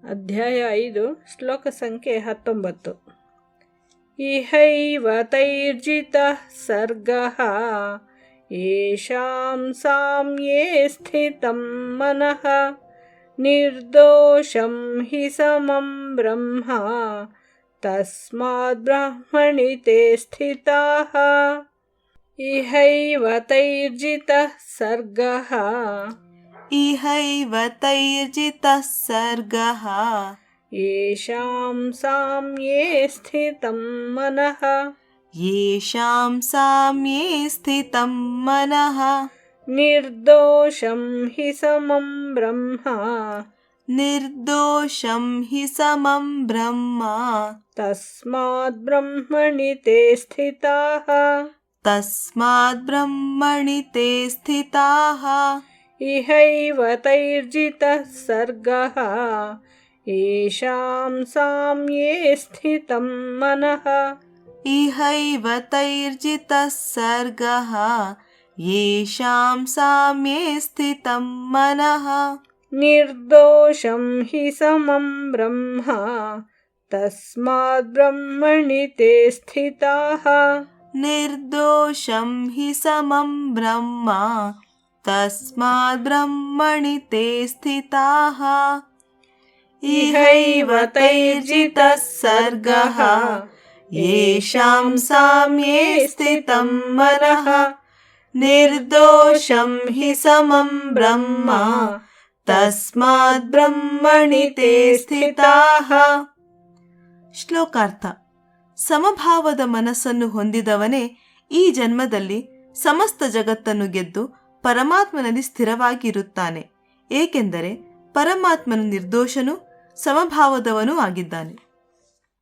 ಅಧ್ಯಾಯ 5 ಶ್ಲೋಕ ಸಂಖ್ಯೆ 19. ಇಹೈವ ತೈರ್ಜಿತಃ ಸರ್ಗಃ ಯೇಷಾಂ ಸಾಮ್ಯೇ ಸ್ಥಿತಂ ಮನಃ ನಿರ್ದೋಷಂ ಹಿ ಸಮಂ ಬ್ರಹ್ಮ ತಸ್ಮಾದ್ ಬ್ರಹ್ಮಣಿ ತೇ ಸ್ಥಿತಾಃ. ಇಹೈವ ತೈರ್ಜಿತಃ ಸರ್ಗಃ ಇಹೈವ ತೈರ್ಜಿತಃ ಸರ್ಗಃ ಯೇಷಾಂ ಸಾಮ್ಯೇ ಸ್ಥಿತಂ ಮನಃ ಯೇಷಾಂ ಸಾಮ್ಯೇ ಸ್ಥಿತಂ ಮನಃ ನಿರ್ದೋಷಂ ಹಿ ಸಮಂ ಬ್ರಹ್ಮ ನಿರ್ದೋಷಂ ಹಿ ಸಮಂ ಬ್ರಹ್ಮ ತಸ್ಮಾದ್ ಬ್ರಹ್ಮಣಿ ತೇ ಸ್ಥಿತಾಃ. ತಸ್ಮಾದ್ ಬ್ರಹ್ಮಣಿ ತೇ ಸ್ಥಿತಾಃ. ಇಹೈವ ತೈರ್ಜಿತಃ ಸರ್ಗಃ ಯೇಷಾಂ ಸಾಮ್ಯೇ ಸ್ಥಿತಂ ಮನಃ ಇಹೈವ ತೈರ್ಜಿತಃ ಸರ್ಗಃ ಯೇಷಾಂ ಸಾಮ್ಯೇ ಸ್ಥಿತಂ ಮನಃ ನಿರ್ದೋಷಂ ಹಿ ಸಮಂ ಬ್ರಹ್ಮ ತಸ್ಮಾದ್ ಬ್ರಹ್ಮಣಿ ತೇ ಸ್ಥಿತಾಃ. ನಿರ್ದೋಷಂ ಹಿ ಸಮಂ ಬ್ರಹ್ಮ ತಸ್ಮಾದ್ ಬ್ರಹ್ಮಣಿ ತೇ ಸ್ಥಿತಾಃ. ಇಹೈವ ತೈರ್ಜಿತಃ ಸರ್ಗಃ ಯೇಷಾಂ ಸಾಮ್ಯೇ ಸ್ಥಿತಂ ಮನಃ ನಿರ್ದೋಷಂ ಹಿ ಸಮಂ ಬ್ರಹ್ಮ ತಸ್ಮಾದ್ ಬ್ರಹ್ಮಣಿ ತೇ ಸ್ಥಿತಾಃ. ಶ್ಲೋಕಾರ್ಥ. ಸಮಭಾವದ ಮನಸ್ಸನ್ನು ಹೊಂದಿದವನೇ ಈ ಜನ್ಮದಲ್ಲಿ ಸಮಸ್ತ ಜಗತ್ತನ್ನು ಗೆದ್ದು ಪರಮಾತ್ಮನಲ್ಲಿ ಸ್ಥಿರವಾಗಿರುತ್ತಾನೆ, ಏಕೆಂದರೆ ಪರಮಾತ್ಮನು ನಿರ್ದೋಷನೂ ಸಮಭಾವದವನೂ ಆಗಿದ್ದಾನೆ.